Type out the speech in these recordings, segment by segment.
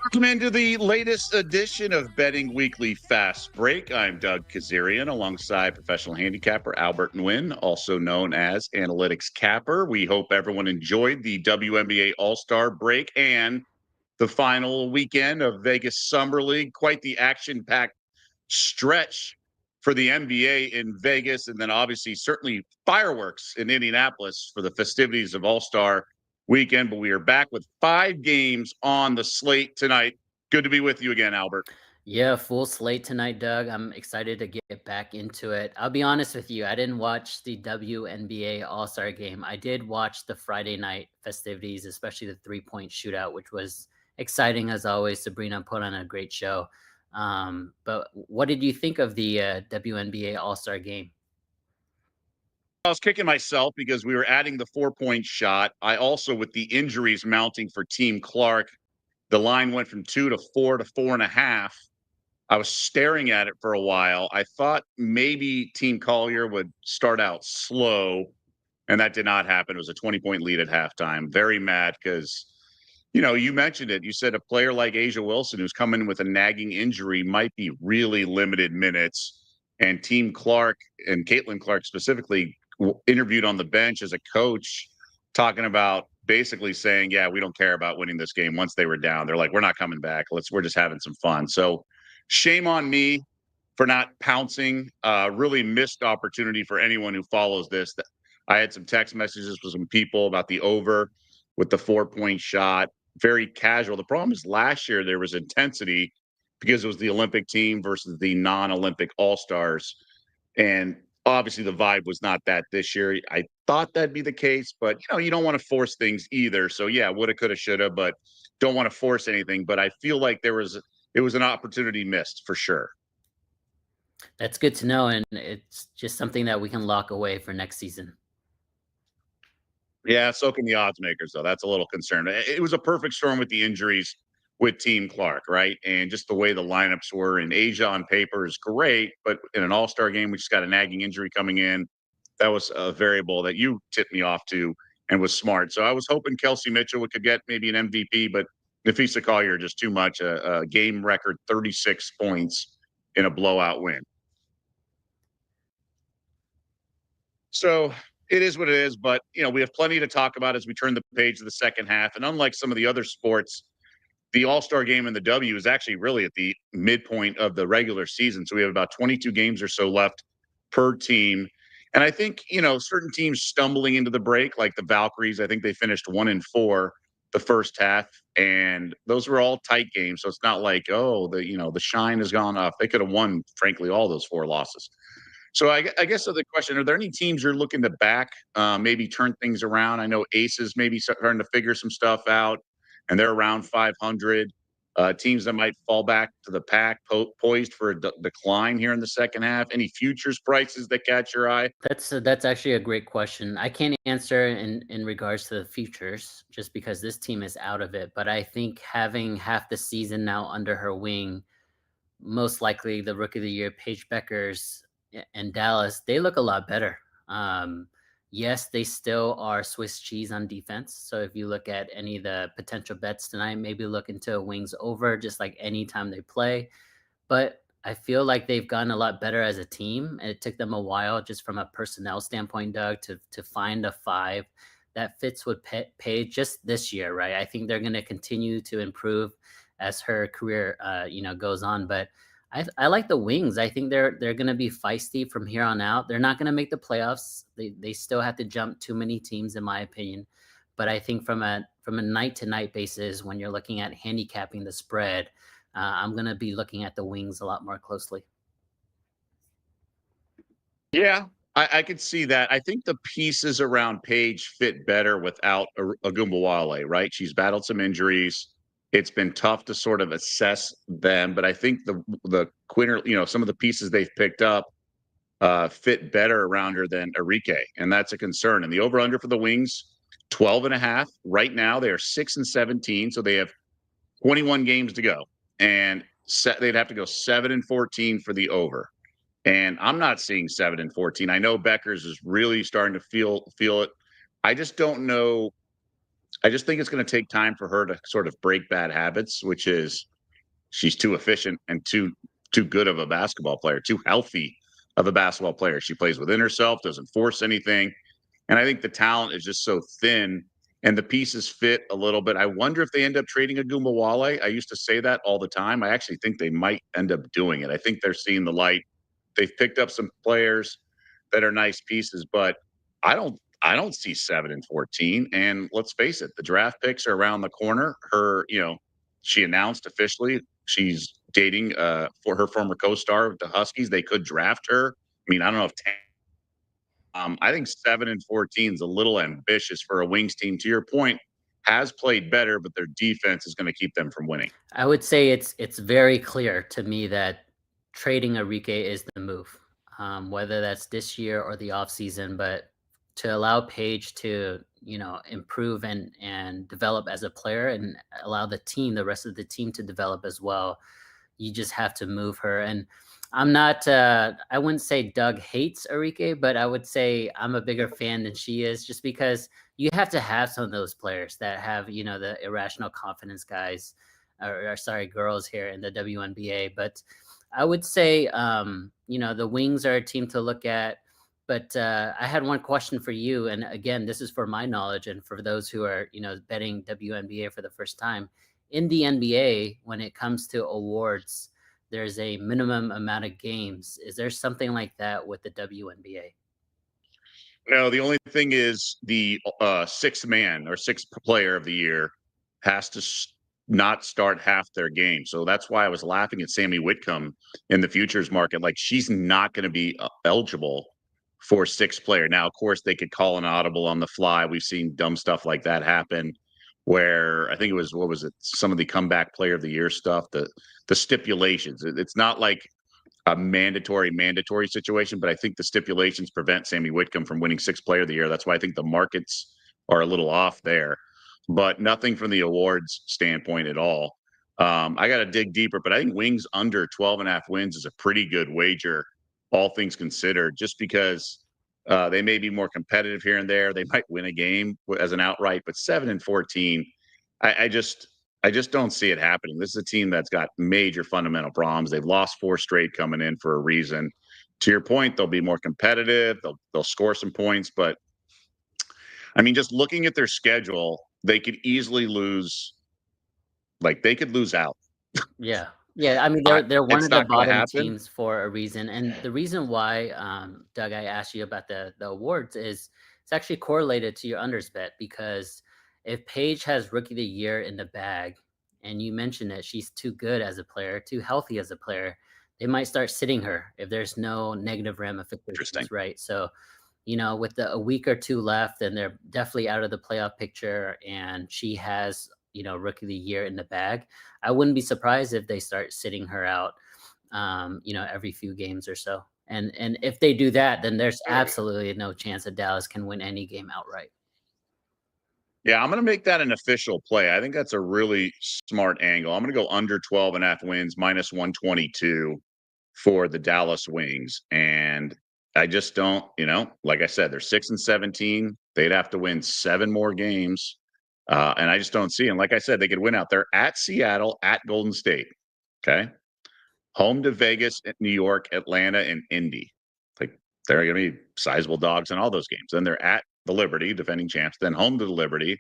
Welcome into the latest edition of Betting Weekly Fast Break. I'm Doug Kezirian alongside professional handicapper Albert Nguyen, also known as Analytics Capper. We hope everyone enjoyed the WNBA All-Star break and the final weekend of Vegas Summer League. Quite the action-packed stretch for the NBA in Vegas, and then obviously certainly fireworks in Indianapolis for the festivities of All-Star weekend. But we are back with 5 games on the slate tonight. Good to be with you again, Albert. Yeah, full slate tonight, Doug. I'm excited to get back into it. I'll be honest with you, I didn't watch the WNBA All-Star game. I did watch the Friday night festivities, especially the three-point shootout, which was exciting as always. Sabrina put on a great show. But what did you think of the WNBA All-Star game? I was kicking myself because we were adding the 4-point shot. I also, with the injuries mounting for Team Clark, the line went from 2 to 4 to 4.5. I was staring at it for a while. I thought maybe Team Collier would start out slow, and that did not happen. It was a 20-point lead at halftime. Very mad because, you mentioned it. You said a player like Asia Wilson, who's coming with a nagging injury, might be really limited minutes. And Team Clark and Caitlin Clark specifically interviewed on the bench as a coach, talking about basically saying, yeah, we don't care about winning this game. Once they were down, they're like, we're not coming back. We're just having some fun. So shame on me for not pouncing. Really missed opportunity for anyone who follows this. I had some text messages with some people about the over with the 4-point shot. Very casual. The problem is last year there was intensity because it was the Olympic team versus the non-Olympic All-Stars. And obviously the vibe was not that this year. I thought that'd be the case, but you don't want to force things either. So yeah, woulda, coulda, shoulda, but don't want to force anything. But I feel like it was an opportunity missed for sure. That's good to know, and it's just something that we can lock away for next season. Yeah, so can the odds makers, though. That's a little concerned. It was a perfect storm with the injuries with Team Clark, right? And just the way the lineups were. And Asia on paper is great, but in an all-star game, we just got a nagging injury coming in. That was a variable that you tipped me off to and was smart. So I was hoping Kelsey Mitchell could get maybe an MVP, but Nafisa Collier just too much. A game record 36 points in a blowout win. So it is what it is, but we have plenty to talk about as we turn the page to the second half. And unlike some of the other sports, the All-Star game in the W is actually really at the midpoint of the regular season. So we have about 22 games or so left per team. And I think, certain teams stumbling into the break, like the Valkyries, I think they finished 1-4 the first half, and those were all tight games. So it's not like, the shine has gone off. They could have won, frankly, all those 4 losses. So I guess the question, are there any teams you're looking to back, maybe turn things around? I know Aces maybe starting to figure some stuff out, and they're around 500. Teams that might fall back to the pack, poised for a decline here in the second half. Any futures prices that catch your eye? That's actually a great question. I can't answer in regards to the futures just because this team is out of it. But I think having half the season now under her wing, most likely the Rookie of the Year, Paige Beckers and Dallas, they look a lot better. Yes, they still are Swiss cheese on defense. So if you look at any of the potential bets tonight, maybe look into wings over, just like any time they play. But I feel like they've gotten a lot better as a team, and it took them a while just from a personnel standpoint, Doug, to find a 5 that fits with Paige just this year, right? I think they're going to continue to improve as her career, goes on. But I like the Wings. I think they're going to be feisty from here on out. They're not going to make the playoffs. They still have to jump too many teams, in my opinion. But I think from a night to night basis, when you're looking at handicapping the spread, I'm going to be looking at the Wings a lot more closely. Yeah, I could see that. I think the pieces around Paige fit better without Agumbawale, right? She's battled some injuries. It's been tough to sort of assess them, but I think the Quinter, some of the pieces they've picked up fit better around her than Enrique, and that's a concern. And the over/under for the Wings, 12.5. Right now, they are 6-17, so they have 21 games to go, and they'd have to go 7-14 for the over. And I'm not seeing 7-14. I know Beckers is really starting to feel it. I just don't know. I just think it's going to take time for her to sort of break bad habits, which is she's too efficient and too good of a basketball player, too healthy of a basketball player. She plays within herself, doesn't force anything. And I think the talent is just so thin and the pieces fit a little bit. I wonder if they end up trading Agumbawale. I used to say that all the time. I actually think they might end up doing it. I think they're seeing the light. They've picked up some players that are nice pieces, but I don't see 7-14. And let's face it, the draft picks are around the corner. She announced officially she's dating for her former co-star with the Huskies. They could draft her. I mean, I don't know if 10, I think 7-14 is a little ambitious for a Wings team. To your point, has played better, but their defense is going to keep them from winning. I would say it's very clear to me that trading Enrique is the move, whether that's this year or the offseason. But to allow Paige to improve and develop as a player, and allow the rest of the team to develop as well, you just have to move her. And I'm not I wouldn't say Doug hates Enrique, but I would say I'm a bigger fan than she is, just because you have to have some of those players that have the irrational confidence guys, or sorry, girls here in the WNBA. But I would say the Wings are a team to look at. But I had one question for you, and again, this is for my knowledge and for those who are betting WNBA for the first time. In the NBA, when it comes to awards, there's a minimum amount of games. Is there something like that with the WNBA? No, the only thing is the sixth man or sixth player of the year has to not start half their game. So that's why I was laughing at Sammy Whitcomb in the futures market. Like, she's not going to be eligible for sixth player. Now, of course, they could call an audible on the fly. We've seen dumb stuff like that happen where I think it was, what was it? Some of the comeback player of the year stuff, the stipulations. It's not like a mandatory situation, but I think the stipulations prevent Sammy Whitcomb from winning sixth player of the year. That's why I think the markets are a little off there, but nothing from the awards standpoint at all. I got to dig deeper, but I think Wings under 12.5 wins is a pretty good wager, all things considered, just because they may be more competitive here and there. They might win a game as an outright, but 7-14, I just don't see it happening. This is a team that's got major fundamental problems. They've lost 4 straight coming in for a reason. To your point, they'll be more competitive. They'll score some points, but I mean, just looking at their schedule, they could easily lose. Like, they could lose out. Yeah. Yeah, I mean, they're one It's of the not going to bottom happen. teams for a reason. And the reason why, Doug, I asked you about the awards is it's actually correlated to your unders bet, because if Paige has rookie of the year in the bag, and you mentioned that she's too good as a player, too healthy as a player, they might start sitting her if there's no negative Interesting. ramifications, right? So, with a week or two left, and they're definitely out of the playoff picture, and she has, rookie of the year in the bag, I wouldn't be surprised if they start sitting her out, every few games or so. And if they do that, then there's absolutely no chance that Dallas can win any game outright. Yeah, I'm going to make that an official play. I think that's a really smart angle. I'm going to go under 12.5 wins, minus 122 for the Dallas Wings. And I just don't, like I said, they're 6-17. They'd have to win 7 more games. And I just don't see. And like I said, they could win out there at Seattle, at Golden State. Okay. Home to Vegas, New York, Atlanta, and Indy. Like, they're going to be sizable dogs in all those games. Then they're at the Liberty, defending champs, then home to the Liberty,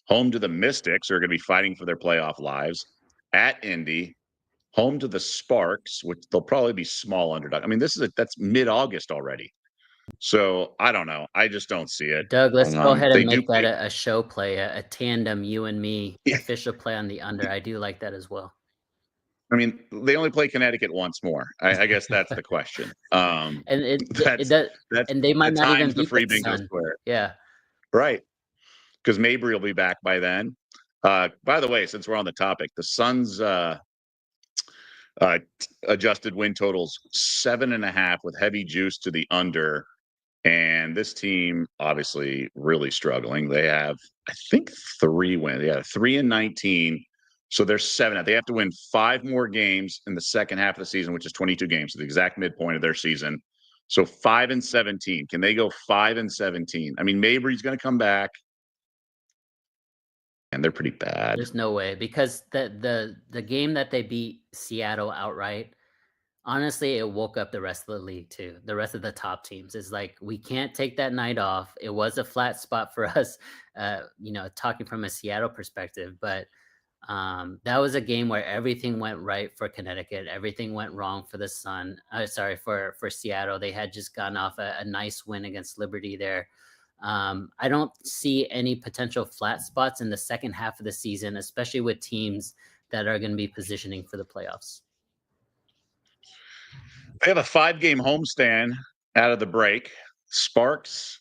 home to the Mystics, who are going to be fighting for their playoff lives, at Indy, home to the Sparks, which they'll probably be small underdog. I mean, that's mid-August already. So I don't know. I just don't see it. Doug, let's go ahead and They do make that play. a show play, a tandem, you and me, Yeah, official play on the under. I do like that as well. I mean, they only play Connecticut once more. I guess that's the question. And it That's does, that's and they the might not even times the beat the free bingo Sun. square. Yeah. Right. Because Mabry will be back by then. By the way, since we're on the topic, the Suns adjusted win totals 7.5 with heavy juice to the under. And this team obviously really struggling. They have, I think, 3 wins. Yeah, 3-19. So they're 7. They have to win 5 more games in the second half of the season, which is 22 games, so the exact midpoint of their season. So 5-17. Can they go 5-17? I mean, Mabry's going to come back. and they're pretty bad. There's no way because the game that they beat Seattle outright, honestly, it woke up the rest of the league too. The rest of the top teams. It's like we can't take that night off. It was a flat spot for us, talking from a Seattle perspective, but that was a game where everything went right for Connecticut. Everything went wrong for the Sun. Sorry for Seattle. They had just gotten off a nice win against Liberty there. I don't see any potential flat spots in the second half of the season, especially with teams that are going to be positioning for the playoffs. They have a 5-game homestand out of the break. Sparks,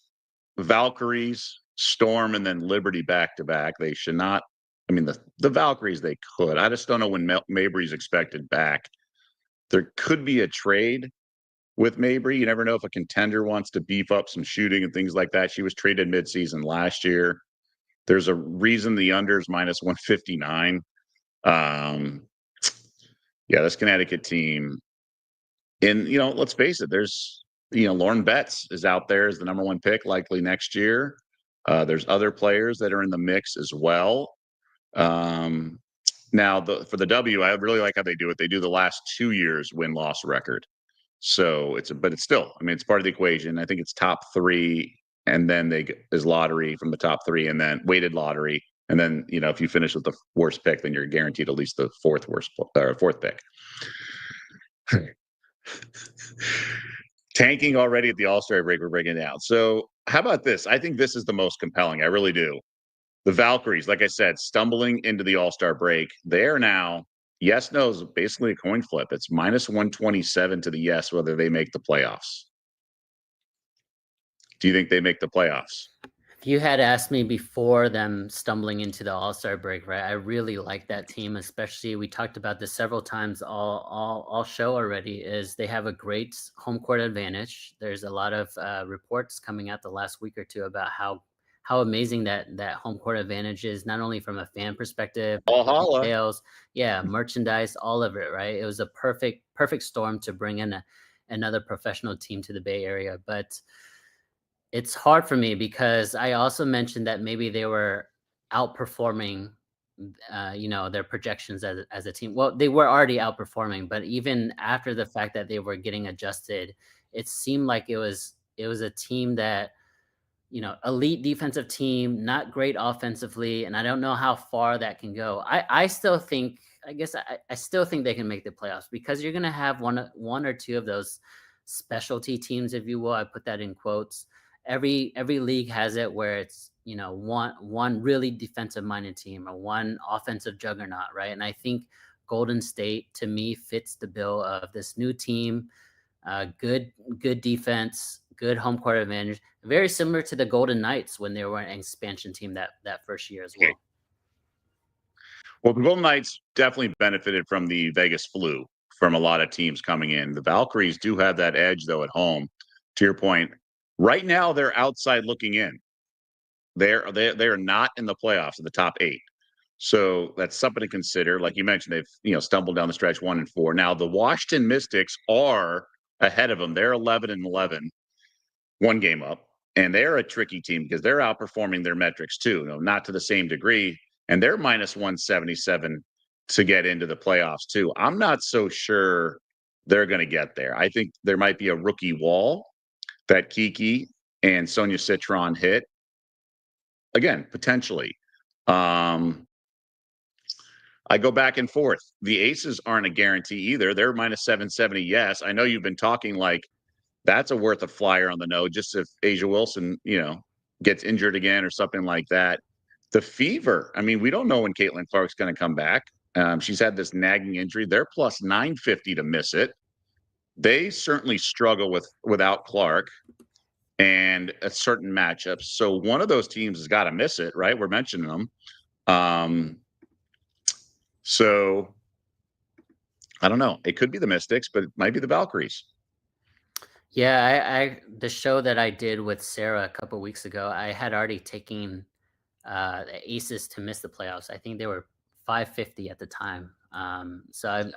Valkyries, Storm, and then Liberty back to back. They should not. I mean, the Valkyries, they could. I just don't know when Mabry's expected back. There could be a trade with Mabry. You never know if a contender wants to beef up some shooting and things like that. She was traded midseason last year. There's a reason the under is minus 159. This Connecticut team. And, let's face it, there's, Lauren Betts is out there as the number 1 pick likely next year. There's other players that are in the mix as well. Now, for the W, I really like how they do it. They do the last 2 years win-loss record. So but it's still, it's part of the equation. I think it's top 3, and then is lottery from the top 3, and then weighted lottery. And then, if you finish with the worst pick, then you're guaranteed at least the fourth pick. Tanking already at the All-Star break, we're breaking down. So how about this? I think this is the most compelling. I really do. The Valkyries, like I said, stumbling into the All-Star break. They are now, yes, no is basically a coin flip. It's minus 127 to the yes, whether they make the playoffs. Do you think they make the playoffs? If you had asked me before them stumbling into the All-Star break, right? I really like that team, especially we talked about this several times all show already, is they have a great home court advantage. There's a lot of reports coming out the last week or two about how amazing that home court advantage is, not only from a fan perspective, sales, merchandise, all of it, right? It was a perfect storm to bring in another professional team to the Bay Area, but it's hard for me because I also mentioned that maybe they were outperforming, their projections as a team. Well, they were already outperforming, but even after the fact that they were getting adjusted, it seemed like it was a team that, elite defensive team, not great offensively, and I don't know how far that can go. I still think, I still think they can make the playoffs because you're going to have one or two of those specialty teams, if you will. I put that in quotes. Every league has it where it's, one really defensive minded team or one offensive juggernaut, right? And I think Golden State to me fits the bill of this new team, good defense, good home court advantage, very similar to the Golden Knights when they were an expansion team that first year as well. Well, the Golden Knights definitely benefited from the Vegas flu from a lot of teams coming in. The Valkyries do have that edge, though, at home. To your point, right now they're outside looking in. They're not in the playoffs in the top 8. So that's something to consider. Like you mentioned, they've stumbled down the stretch 1-4. Now the Washington Mystics are ahead of them. They're 11-11, 1 game up, and they're a tricky team because they're outperforming their metrics too. Not to the same degree, and they're minus 177 to get into the playoffs too. I'm not so sure they're going to get there. I think there might be a rookie wall that Kiki and Sonia Citron hit. Again, potentially. I go back and forth. The Aces aren't a guarantee either. They're minus 770. Yes, I know you've been talking like that's a worth a flyer on the nose. Just if Asia Wilson, gets injured again or something like that. The Fever. I mean, we don't know when Caitlin Clark's going to come back. She's had this nagging injury. They're plus 950 to miss it. They certainly struggle without Clark and a certain matchups. So one of those teams has got to miss it, right? We're mentioning them. So I don't know. It could be the Mystics, but it might be the Valkyries. Yeah, the show that I did with Sarah a couple weeks ago, I had already taken the Aces to miss the playoffs. I think they were 550 at the time. So I've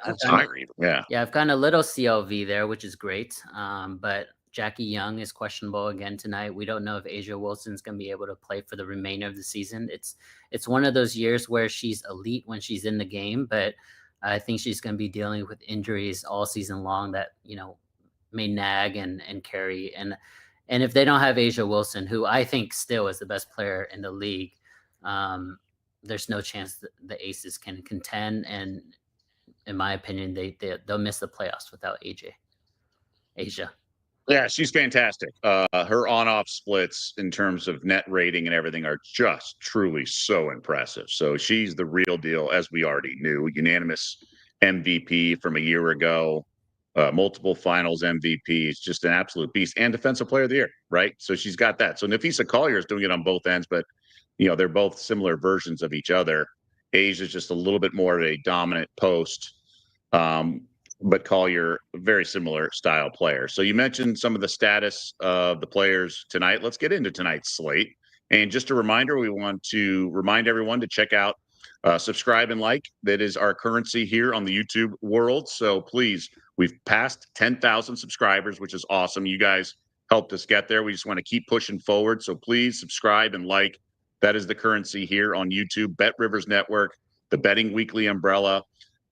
gotten a little CLV there, which is great. But Jackie Young is questionable again tonight. We don't know if Asia Wilson's going to be able to play for the remainder of the season. It's one of those years where she's elite when she's in the game, but I think she's going to be dealing with injuries all season long that, may nag and carry. And if they don't have Asia Wilson, who I think still is the best player in the league, there's no chance that the Aces can contend. And in my opinion, they'll miss the playoffs without Asia. Yeah, she's fantastic. Her on-off splits in terms of net rating and everything are just truly so impressive. So she's the real deal, as we already knew. Unanimous MVP from a year ago, multiple finals MVPs, just an absolute beast, and defensive player of the year, right? So she's got that. So Nafisa Collier is doing it on both ends, but they're both similar versions of each other. Asia's just a little bit more of a dominant post. But Collier, very similar style player. So you mentioned some of the status of the players tonight. Let's get into tonight's slate. And just a reminder, we want to remind everyone to check out, subscribe and like. That is our currency here on the YouTube world. So please, we've passed 10,000 subscribers, which is awesome. You guys helped us get there. We just want to keep pushing forward. So please subscribe and like. That is the currency here on YouTube. Bet Rivers Network, the Betting Weekly umbrella.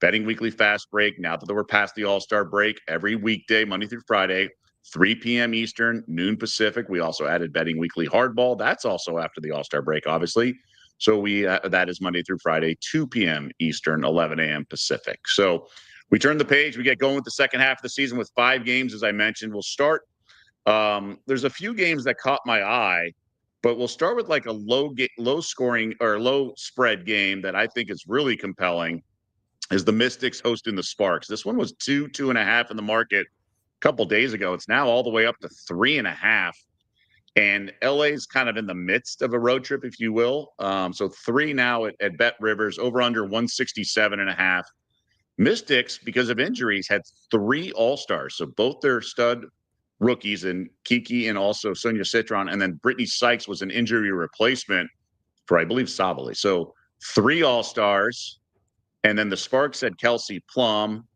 Betting Weekly Fast Break. Now that we're past the All-Star break, every weekday, Monday through Friday, 3 p.m. Eastern, noon Pacific. We also added Betting Weekly Hardball. That's also after the All-Star break, obviously. So that is Monday through Friday, 2 p.m. Eastern, 11 a.m. Pacific. So we turn the page. We get going with the second half of the season with 5 games, as I mentioned. We'll start. There's a few games that caught my eye, but we'll start with like a low scoring or low spread game that I think is really compelling. Is the Mystics hosting the Sparks. This one was 2.5 in the market a couple days ago. It's now all the way up to 3.5. And LA's kind of in the midst of a road trip, if you will. So 3 now at Bet Rivers, over under 167.5. Mystics, because of injuries, had 3 All-Stars. So both their stud rookies, and Kiki and also Sonia Citron, and then Brittany Sykes was an injury replacement for, I believe, Savali. So 3 All-Stars. And then the Sparks had Kelsey Plum,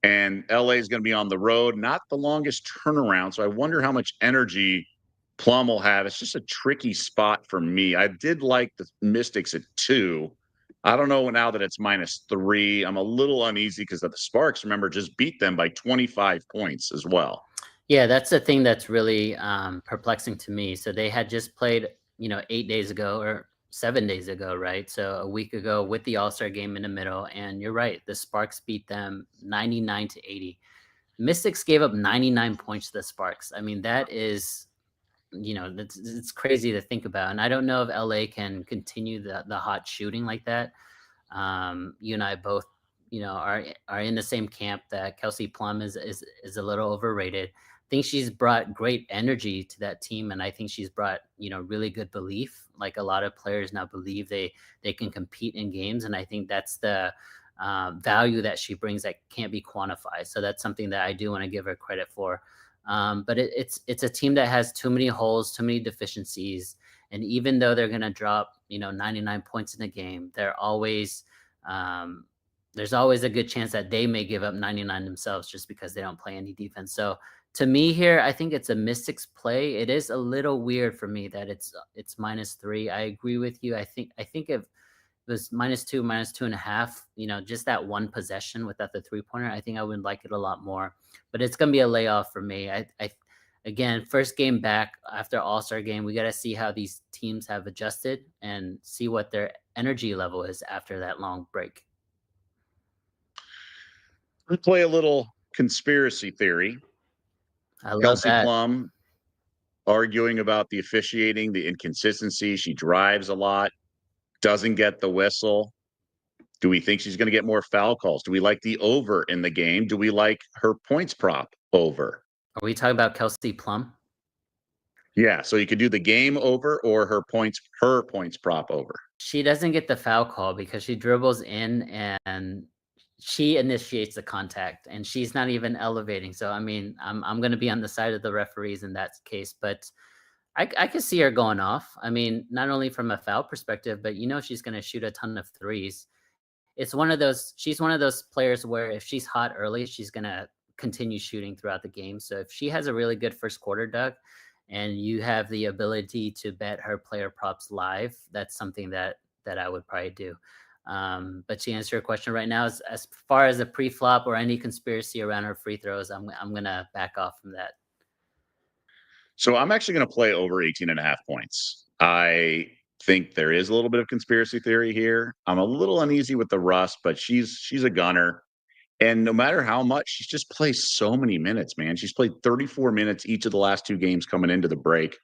and LA is going to be on the road. Not the longest turnaround. So I wonder how much energy Plum will have. It's just a tricky spot for me. I did like the Mystics at 2. I don't know now that it's -3. I'm a little uneasy because the Sparks, remember, just beat them by 25 points as well. Yeah, that's the thing that's really perplexing to me. So they had just played, 8 days ago or 7 days ago, right? So a week ago with the All-Star game in the middle. And you're right, the Sparks beat them 99-80. Mystics gave up 99 points to the Sparks. I mean, that is, it's crazy to think about. And I don't know if LA can continue the hot shooting like that. You and I both, are in the same camp that Kelsey Plum is a little overrated. I think she's brought great energy to that team, and I think she's brought, really good belief. Like a lot of players now believe they can compete in games, and I think that's the value that she brings that can't be quantified. So that's something that I do want to give her credit for. But it's a team that has too many holes, too many deficiencies, and even though they're going to drop 99 points in a game, there's always a good chance that they may give up 99 themselves just because they don't play any defense. So to me here, I think it's a Mystics play. It is a little weird for me that it's -3. I agree with you. I think if it was -2, -2.5, just that one possession without the 3-pointer, I think I would like it a lot more. But it's going to be a layoff for me. Again, first game back after All-Star game, we got to see how these teams have adjusted and see what their energy level is after that long break. We play a little conspiracy theory. I love Kelsey that. Plum arguing about the officiating, the inconsistency. She drives a lot, doesn't get the whistle. Do we think she's going to get more foul calls? Do we like the over in the game? Do we like her points prop over? Are we talking about Kelsey Plum? Yeah, so you could do the game over or her points prop over. She doesn't get the foul call because she dribbles in and she initiates the contact, and she's not even elevating. So, I mean, I'm going to be on the side of the referees in that case, but I could see her going off. I mean, not only from a foul perspective, but she's going to shoot a ton of threes. She's one of those players where if she's hot early, she's going to continue shooting throughout the game. So if she has a really good first quarter, Doug, and you have the ability to bet her player props live, that's something that I would probably do. But to answer your question right now, as far as a pre-flop or any conspiracy around her free throws, I'm gonna back off from that. So I'm actually going to play over 18.5 points. I think there is a little bit of conspiracy theory here. I'm a little uneasy with the rust, but she's a gunner. And no matter how much, she's just played so many minutes, man. She's played 34 minutes each of the last two games coming into the break.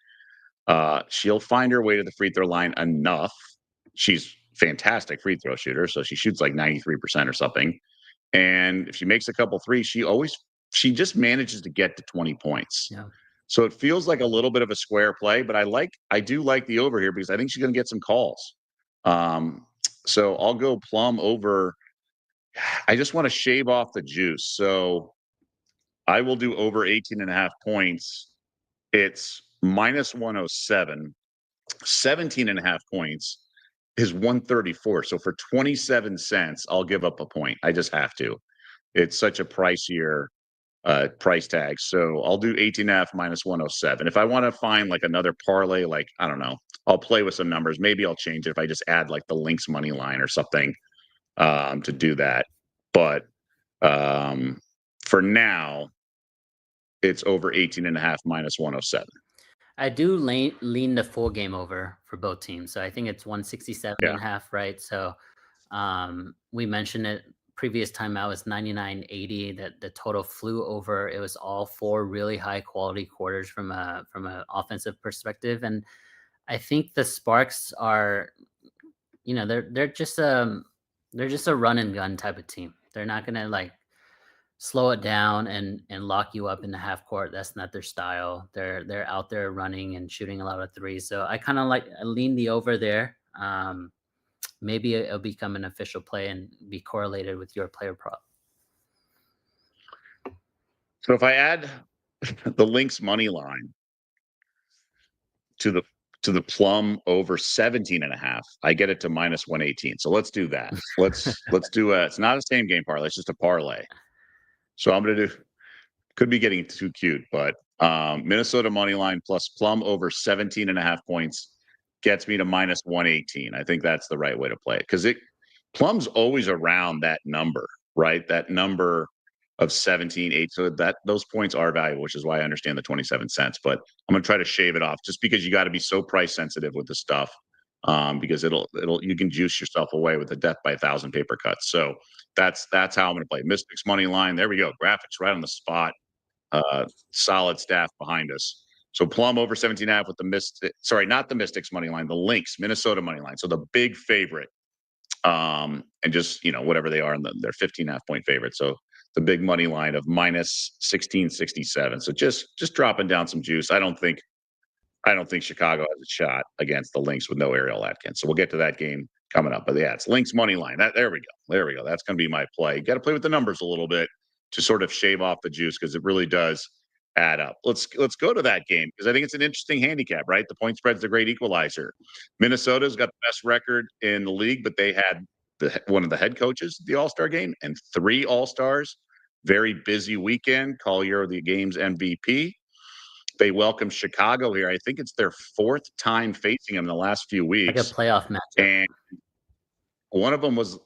She'll find her way to the free throw line enough. She's fantastic free throw shooter, so she shoots like 93% or something. And if she makes a couple threes, she just manages to get to 20 points. Yeah. So it feels like a little bit of a square play, but I do like the over here because I think she's going to get some calls. So I'll go plum over. I just want to shave off the juice. So I will do over 18.5 points. It's minus 107. 17.5 points is 134. So for 27 cents, I'll give up a point. I just have to. It's such a pricier price tag. So I'll do 18.5 minus 107. If I want to find like another parlay, like, I don't know, I'll play with some numbers. Maybe I'll change it if I just add like the Lynx money line or something to do that. But for now, it's over 18.5 minus 107. I do lean the full game over for both teams. So I think it's 167.5, right? So we mentioned it previous time out was 99.80 that the total flew over. It was all four really high quality quarters from an offensive perspective. And I think the Sparks are, they're just a run and gun type of team. They're not gonna like slow it down and lock you up in the half court. That's not their style. They're out there running and shooting a lot of threes. So I kind of lean the over there. Maybe it'll become an official play and be correlated with your player prop. So if I add the Lynx money line to the plum over 17.5, I get it to minus 118. So let's do that. Let's do it's not a same game parlay, it's just a parlay. So I'm gonna do, could be getting too cute, but Minnesota money line plus plum over 17.5 points gets me to minus 118. I think that's the right way to play it because plum's always around that number, right? That number of 17, 8. So that those points are valuable, which is why I understand the 27 cents. But I'm gonna try to shave it off just because you got to be so price sensitive with the stuff. Because you can juice yourself away with a death by 1,000 paper cuts. So that's how I'm gonna play. Mystics money line. There we go. Graphics right on the spot. Solid staff behind us. So plum over 17.5 with the not the Mystics money line, the Lynx, Minnesota money line. So the big favorite. And just, whatever they are, they're 15.5 point favorite. So the big money line of minus 1667. So just dropping down some juice. I don't think Chicago has a shot against the Lynx with no Ariel Atkins. So we'll get to that game coming up. But yeah, it's Lynx money line. There we go. That's going to be my play. You got to play with the numbers a little bit to sort of shave off the juice because it really does add up. Let's go to that game because I think it's an interesting handicap, right? The point spread's a great equalizer. Minnesota's got the best record in the league, but they had one of the head coaches at the All-Star game and 3 All-Stars. Very busy weekend. Collier, the game's MVP. They welcome Chicago here. I think it's their 4th time facing them in the last few weeks. Like a playoff matchup. And one of them was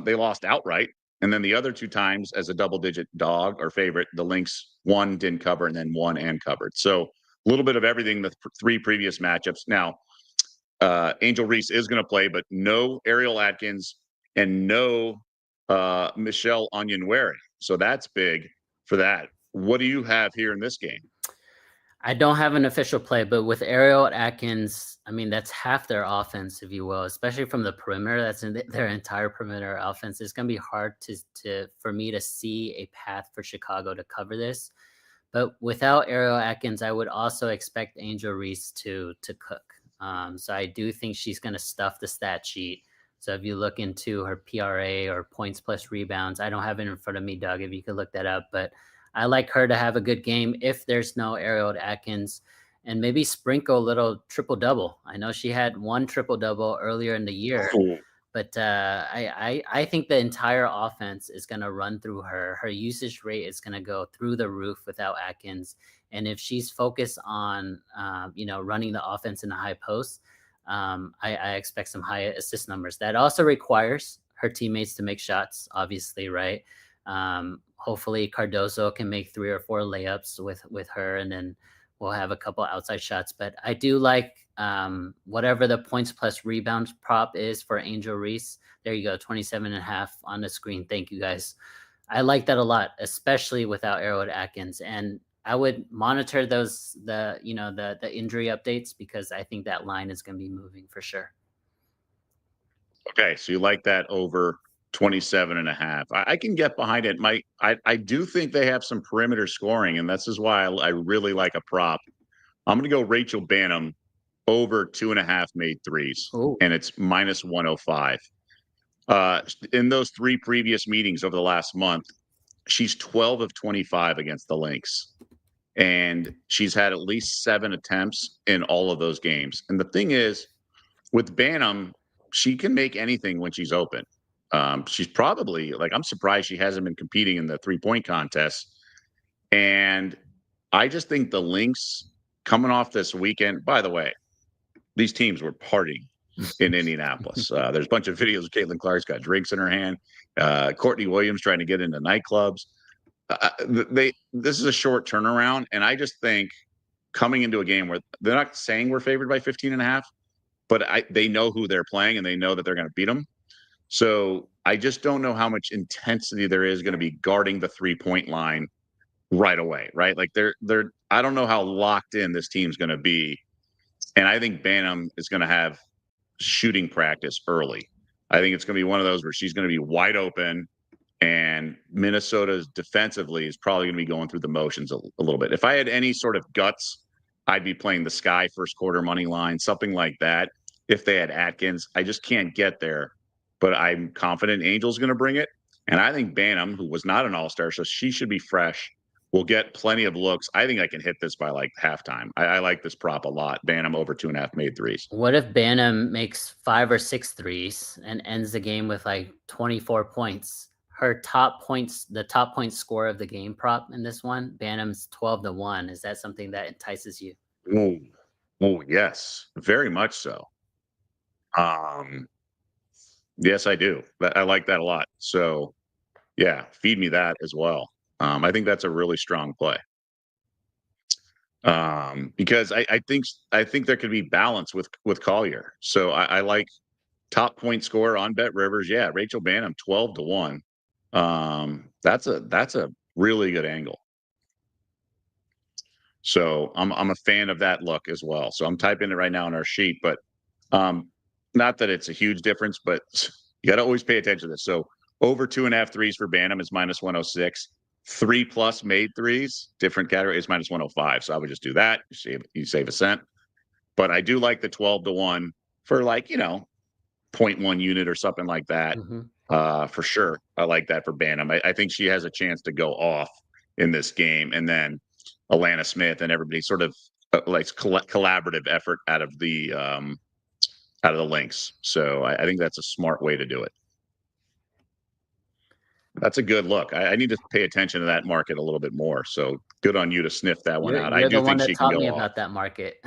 they lost outright. And then the other 2 times as a double-digit dog or favorite, the Lynx one didn't cover and then won and covered. So a little bit of everything the 3 previous matchups. Now, Angel Reese is going to play, but no Ariel Atkins and no Michelle Onyenwere. So that's big for that. What do you have here in this game? I don't have an official play, but with Ariel Atkins, I mean, that's half their offense, if you will, especially from the perimeter. That's in their entire perimeter offense. It's going to be hard for me to see a path for Chicago to cover this. But without Ariel Atkins, I would also expect Angel Reese to cook. So I do think she's going to stuff the stat sheet. So if you look into her PRA or points plus rebounds, I don't have it in front of me, Doug, if you could look that up. But I like her to have a good game if there's no Ariel Atkins and maybe sprinkle a little triple-double. I know she had 1 triple-double earlier in the year. But I think the entire offense is going to run through her. Her usage rate is going to go through the roof without Atkins. And if she's focused on, running the offense in the high post, I expect some high assist numbers. That also requires her teammates to make shots, obviously, right? Hopefully Cardozo can make 3 or 4 layups with her, and then we'll have a couple outside shots. But I do like whatever the points plus rebounds prop is for Angel Reese. There you go, 27.5 on the screen. Thank you, guys. I like that a lot, especially without Arrowhead Atkins. And I would monitor the injury updates, because I think that line is going to be moving for sure. Okay, so you like that over 27.5. I can get behind it. I do think they have some perimeter scoring, and this is why I really like a prop. I'm going to go Rachel Banham over 2.5 made threes, and it's minus 105. In those 3 previous meetings over the last month, she's 12 of 25 against the Lynx, and she's had at least 7 attempts in all of those games. And the thing is, with Banham, she can make anything when she's open. She's probably I'm surprised she hasn't been competing in the 3-point contest. And I just think the Lynx coming off this weekend, by the way, these teams were partying in Indianapolis. There's a bunch of videos of Caitlin Clark's got drinks in her hand. Courtney Williams trying to get into nightclubs. This is a short turnaround. And I just think coming into a game where they're not saying we're favored by 15.5, but they know who they're playing and they know that they're going to beat them. So I just don't know how much intensity there is going to be guarding the 3-point line right away, right? Like I don't know how locked in this team's going to be. And I think Banham is going to have shooting practice early. I think it's going to be one of those where she's going to be wide open, and Minnesota's defensively is probably going to be going through the motions a little bit. If I had any sort of guts, I'd be playing the Sky first quarter money line, something like that. If they had Atkins, I just can't get there, but I'm confident Angel's going to bring it. And I think Banham, who was not an all-star, so she should be fresh, will get plenty of looks. I think I can hit this by halftime. I like this prop a lot. Banham over 2.5 made threes. What if Banham makes 5 or 6 threes and ends the game with 24 points? Her the top point score of the game prop in this one, Banham's 12-1. Is that something that entices you? Oh, yes, very much so. Yes, I do. I like that a lot. So, yeah, feed me that as well. I think that's a really strong play. Because I think there could be balance with Collier. So I like top point scorer on Bet Rivers. Yeah, Rachel Banham 12-1. That's a really good angle. So I'm a fan of that look as well. So I'm typing it right now on our sheet, but not that it's a huge difference, but you got to always pay attention to this. So over 2.5 threes for Banham is minus 106. 3+ made threes, different category, is minus 105. So I would just do that. You save a cent. But I do like the 12-1 for 0.1 unit or something like that. For sure. I like that for Banham. I think she has a chance to go off in this game. And then Alana Smith and everybody sort of collaborative effort out of the Lynx. So I think that's a smart way to do it. That's a good look. I need to pay attention to that market a little bit more. So good on you to sniff that one out. I do think she can go off. You're the one that taught me about that market.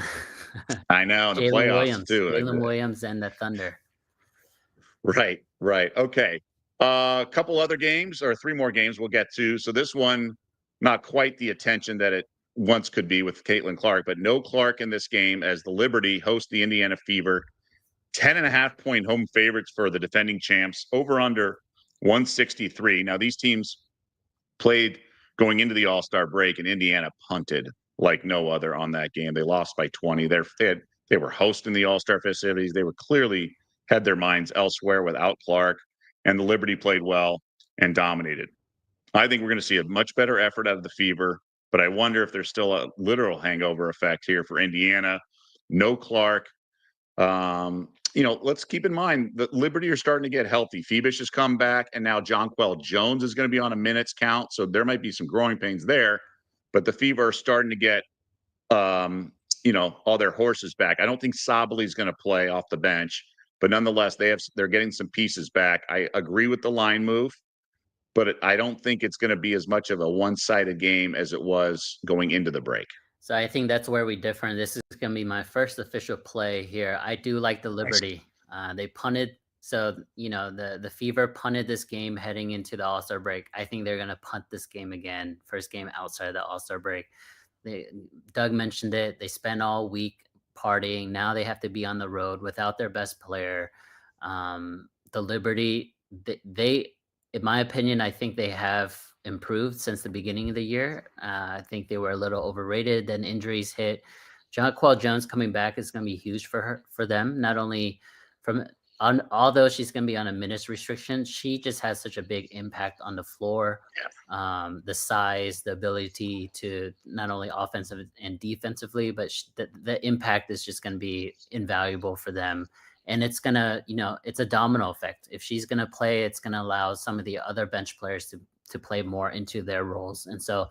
I know, the playoffs too. Jalen Williams and the Thunder. Right. Okay. A couple other games, or 3 more games we'll get to. So this one, not quite the attention that it once could be with Caitlin Clark, but no Clark in this game as the Liberty host the Indiana Fever. 10.5-point home favorites for the defending champs, over under 163. Now, these teams played going into the All-Star break, and Indiana punted like no other on that game. They lost by 20. They were hosting the All-Star festivities. They were clearly had their minds elsewhere without Clark, and the Liberty played well and dominated. I think we're going to see a much better effort out of the Fever, but I wonder if there's still a literal hangover effect here for Indiana. No Clark. Let's keep in mind that Liberty are starting to get healthy. Phoebus has come back, and now Jonquel Jones is going to be on a minutes count, so there might be some growing pains there. But the Fever are starting to get, all their horses back. I don't think Sabally is going to play off the bench, but nonetheless, they're getting some pieces back. I agree with the line move, but I don't think it's going to be as much of a one-sided game as it was going into the break. So I think that's where we differ. This is going to be my first official play here. I do like the Nice. Liberty. They punted, so the Fever punted this game heading into the All-Star break. I think they're going to punt this game again. First game outside of the All-Star break. Doug mentioned it. They spent all week partying. Now they have to be on the road without their best player. The Liberty, they, in my opinion, I think they have improved since the beginning of the year. I think they were a little overrated. Then injuries hit. Jonquel Jones coming back is going to be huge for them. Not only although she's going to be on a minutes restriction, she just has such a big impact on the floor. Yeah. The size, the ability to not only offensive and defensively, but the impact is just going to be invaluable for them. And it's going to, it's a domino effect. If she's going to play, it's going to allow some of the other bench players to play more into their roles. And so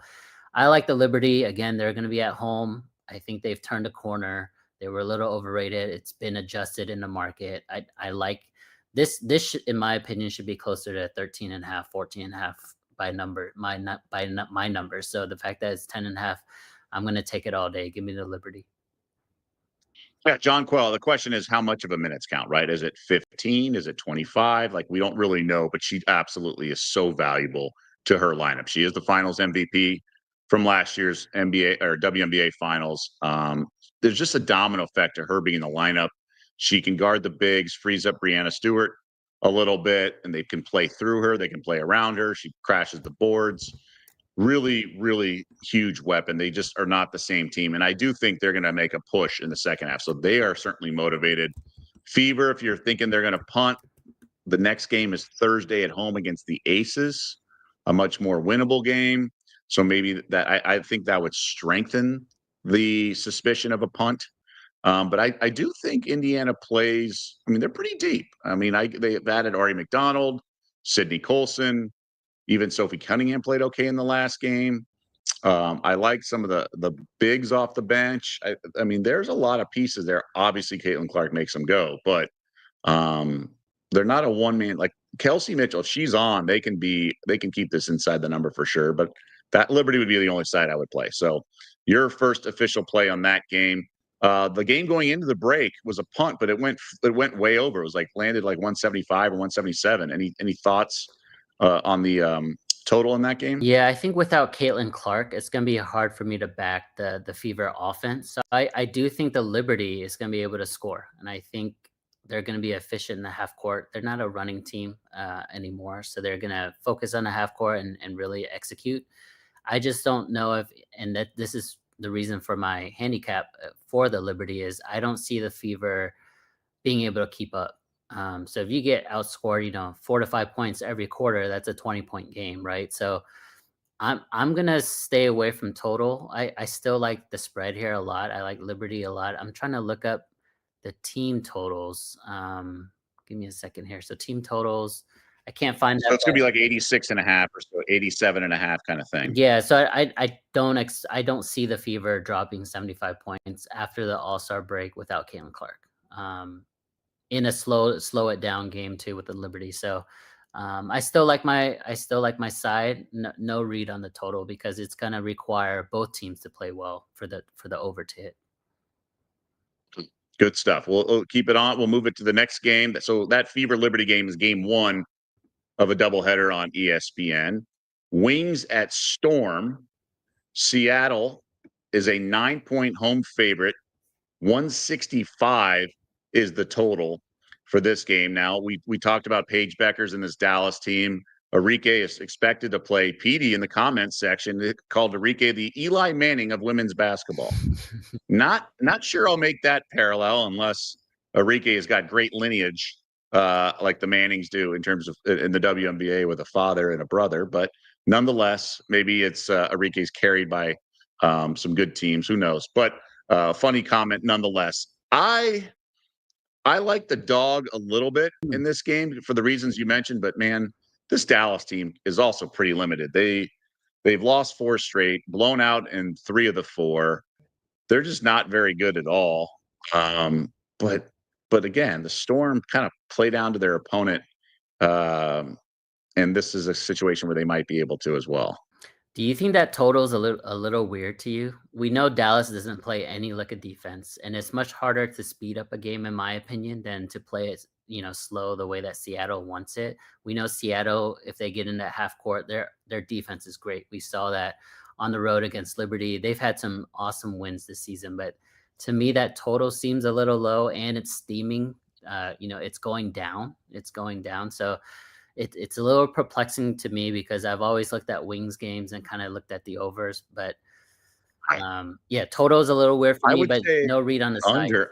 I like the Liberty. Again, they're going to be at home. I think they've turned a corner. They were a little overrated. It's been adjusted in the market. I like this. This, in my opinion, should be closer to 13 and a half, 14 and a half by my numbers. So the fact that it's 10 and a half, I'm going to take it all day. Give me the Liberty. Yeah, Jonquel, the question is how much of a minutes count, right? Is it 15? Is it 25? Like, we don't really know, but she absolutely is so valuable to her lineup. She is the finals MVP from last year's NBA or WNBA finals. There's just a domino effect to her being in the lineup. She can guard the bigs, frees up Breanna Stewart a little bit, and they can play through her. They can play around her. She crashes the boards. Really, really huge weapon. They just are not the same team. And I do think they're going to make a push in the second half. So they are certainly motivated. Fever, if you're thinking they're going to punt, the next game is Thursday at home against the Aces, a much more winnable game. So maybe that I think that would strengthen the suspicion of a punt. But I do think Indiana plays. I mean, they're pretty deep. I mean, they've added Ari McDonald, Sydney Colson, even Sophie Cunningham played okay in the last game. I like some of the bigs off the bench. I mean, there's a lot of pieces there. Obviously, Caitlin Clark makes them go, but they're not a one man like Kelsey Mitchell. If she's on, they can keep this inside the number for sure. But that Liberty would be the only side I would play. So your first official play on that game. The game going into the break was a punt, but it went way over. It was like landed like 175 or 177. Any thoughts on the total in that game? Yeah, I think without Caitlin Clark, it's going to be hard for me to back the Fever offense. So I do think the Liberty is going to be able to score, and I think they're going to be efficient in the half court. They're not a running team anymore, so they're going to focus on the half court and really execute. I just don't know if, and that this is the reason for my handicap for the Liberty is I don't see the Fever being able to keep up. So if you get outscored, 4 to 5 points every quarter, that's a 20-point game, right? So I'm gonna stay away from total. I still like the spread here a lot. I like Liberty a lot. I'm trying to look up the team totals. Give me a second here. So team totals, I can't find So that. it's gonna be like 86 and a half or so, 87 and a half kind of thing. Yeah, so I don't see the Fever dropping 75 points after the All-Star break without Caitlin Clark. In a slow it down game too with the Liberty. So I still like my side. No read on the total because it's going to require both teams to play well for the over to hit. Good stuff. We'll keep it on. We'll move it to the next game. So that Fever Liberty game is game one of a doubleheader on ESPN. Wings at Storm. Seattle is a 9-point home favorite. 165 is the total for this game. Now, we talked about Paige Beckers and this Dallas team. Arike is expected to play. Petey in the comments section called Arike the Eli Manning of women's basketball. Not sure I'll make that parallel unless Arike has got great lineage like the Mannings do in terms of in the WNBA with a father and a brother. But nonetheless, maybe it's Arike's carried by some good teams. Who knows? But funny comment nonetheless. I like the dog a little bit in this game for the reasons you mentioned, but man, this Dallas team is also pretty limited. They've lost 4 straight, blown out in 3 of the 4. They're just not very good at all. But but again, the Storm kind of play down to their opponent, um, and this is a situation where they might be able to as well. Do you think that total is a little weird to you? We know Dallas doesn't play any lick of defense, and it's much harder to speed up a game, in my opinion, than to play it, slow the way that Seattle wants it. We know Seattle, if they get in that half court, their defense is great. We saw that on the road against Liberty. They've had some awesome wins this season, but to me, that total seems a little low, and it's steaming. It's going down. It's going down. So it's a little perplexing to me because I've always looked at Wings games and kind of looked at the overs, but I yeah, total is a little weird for I me, would but say no read on the side. under.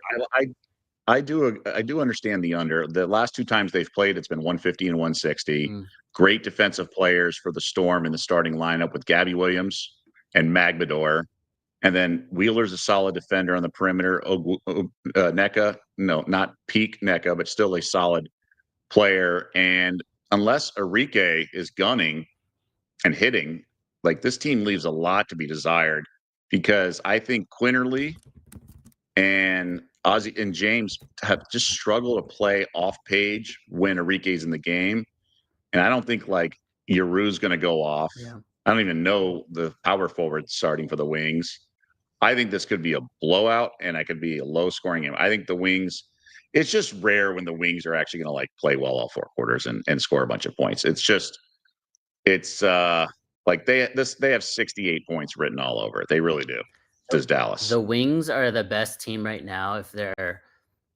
I do understand the under. The last 2 times they've played, it's been 150 and 160. Mm, Great defensive players for the Storm in the starting lineup with Gabby Williams and Magmador. And then Wheeler's a solid defender on the perimeter. NECA, no, not peak NECA, but still a solid player. And unless Enrique is gunning and hitting, like this team leaves a lot to be desired because I think Quinterly and Ozzy and James have just struggled to play off page when Enrique's in the game. And I don't think like Yeru's going to go off. yeah. I don't even know the power forward starting for the Wings. I think this could be a blowout and I could be a low scoring game. I think the Wings, it's just rare when the Wings are actually going to like play well all 4 quarters and score a bunch of points. It's like they have 68 points written all over it. They really do. Does Dallas. The Wings are the best team right now if they're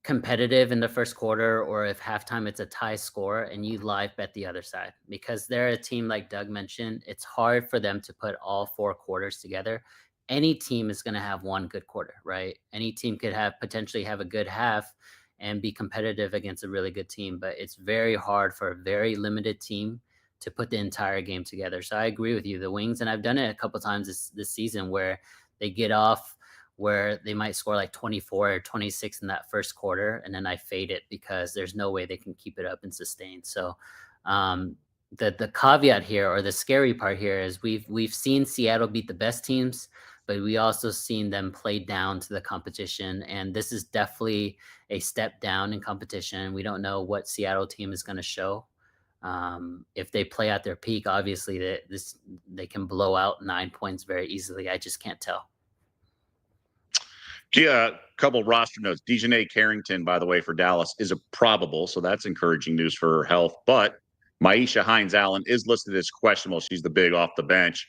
competitive in the first quarter or if halftime it's a tie score and you live bet the other side because they're a team like Doug mentioned. It's hard for them to put all 4 quarters together. Any team is going to have one good quarter, right? Any team could have potentially have a good half and be competitive against a really good team, but it's very hard for a very limited team to put the entire game together. So I agree with you. The Wings, and I've done it a couple times this season where they get off where they might score like 24 or 26 in that first quarter, and then I fade it because there's no way they can keep it up and sustain. So the caveat here or the scary part here is we've seen Seattle beat the best teams, but we also seen them play down to the competition, and this is definitely a step down in competition. We don't know what Seattle team is going to show. If they play at their peak, obviously they can blow out 9 points very easily. I just can't tell. Yeah, a couple roster notes. Dejanay Carrington, by the way, for Dallas is a probable, so that's encouraging news for her health. But Maisha Hines-Allen is listed as questionable. She's the big off the bench.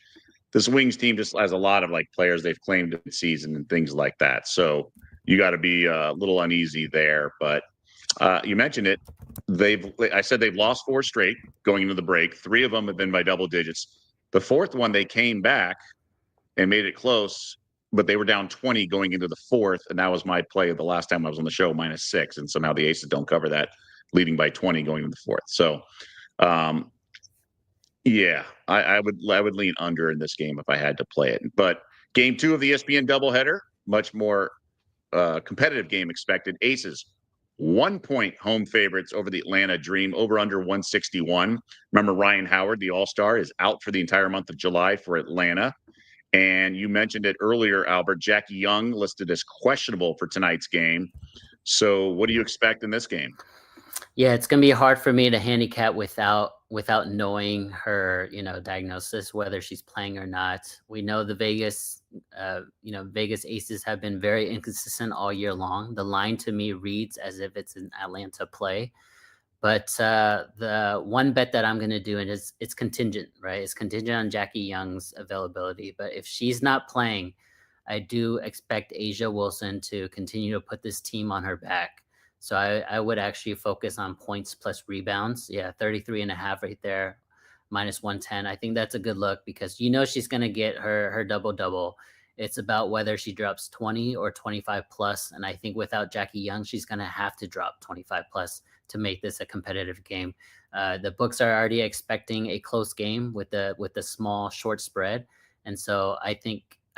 This Wings team just has a lot of like players they've claimed in the season and things like that. So you got to be a little uneasy there. But you mentioned it. I said they've lost 4 straight going into the break. 3 of them have been by double digits. The 4th one, they came back and made it close, but they were down 20 going into the 4th, and that was my play the last time I was on the show, -6, and somehow the Aces don't cover that, leading by 20 going into the 4th. So, yeah, I would lean under in this game if I had to play it. But game 2 of the ESPN doubleheader, much more competitive game expected. Aces 1-point home favorites over the Atlanta Dream, over under 161. Remember, Ryan Howard, the All-Star, is out for the entire month of July for Atlanta. And you mentioned it earlier, Albert. Jackie Young listed as questionable for tonight's game. So what do you expect in this game? Yeah, it's gonna be hard for me to handicap without knowing her, diagnosis, whether she's playing or not. We know the Vegas Aces have been very inconsistent all year long. The line to me reads as if it's an Atlanta play. But the one bet that I'm going to do, and it's contingent, right? It's contingent on Jackie Young's availability. But if she's not playing, I do expect Asia Wilson to continue to put this team on her back. So I would actually focus on points plus rebounds. Yeah, 33.5 right there, -110. I think that's a good look because she's going to get her double-double. It's about whether she drops 20 or 25 plus. And I think without Jackie Young, she's going to have to drop 25 plus to make this a competitive game. The books are already expecting a close game with the small short spread. And so I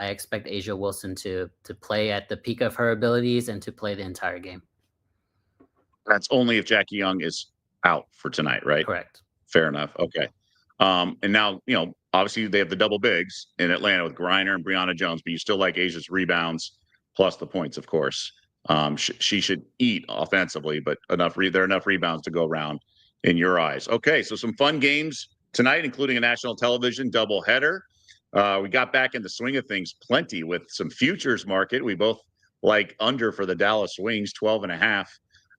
expect Asia Wilson to play at the peak of her abilities and to play the entire game. That's only if Jackie Young is out for tonight, right? Correct. Fair enough. Okay. And now, obviously they have the double bigs in Atlanta with Griner and Brianna Jones, but you still like Asia's rebounds plus the points, of course. She should eat offensively, but there are enough rebounds to go around in your eyes. Okay, so some fun games tonight, including a national television doubleheader. We got back in the swing of things plenty with some futures market. We both like under for the Dallas Wings, 12.5.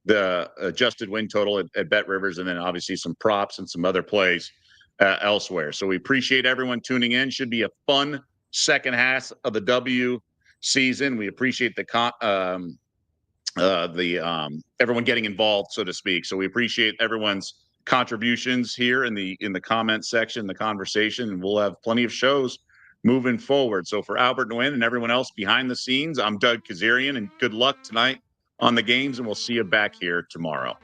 The adjusted win total at Bet Rivers, and then obviously some props and some other plays elsewhere. So we appreciate everyone tuning in. Should be a fun second half of the W season. We appreciate everyone getting involved, so to speak. So we appreciate everyone's contributions here in the comment section, the conversation, and we'll have plenty of shows moving forward. So for Albert Nguyen and everyone else behind the scenes, I'm Doug Kezirian, and good luck tonight on the games, and we'll see you back here tomorrow.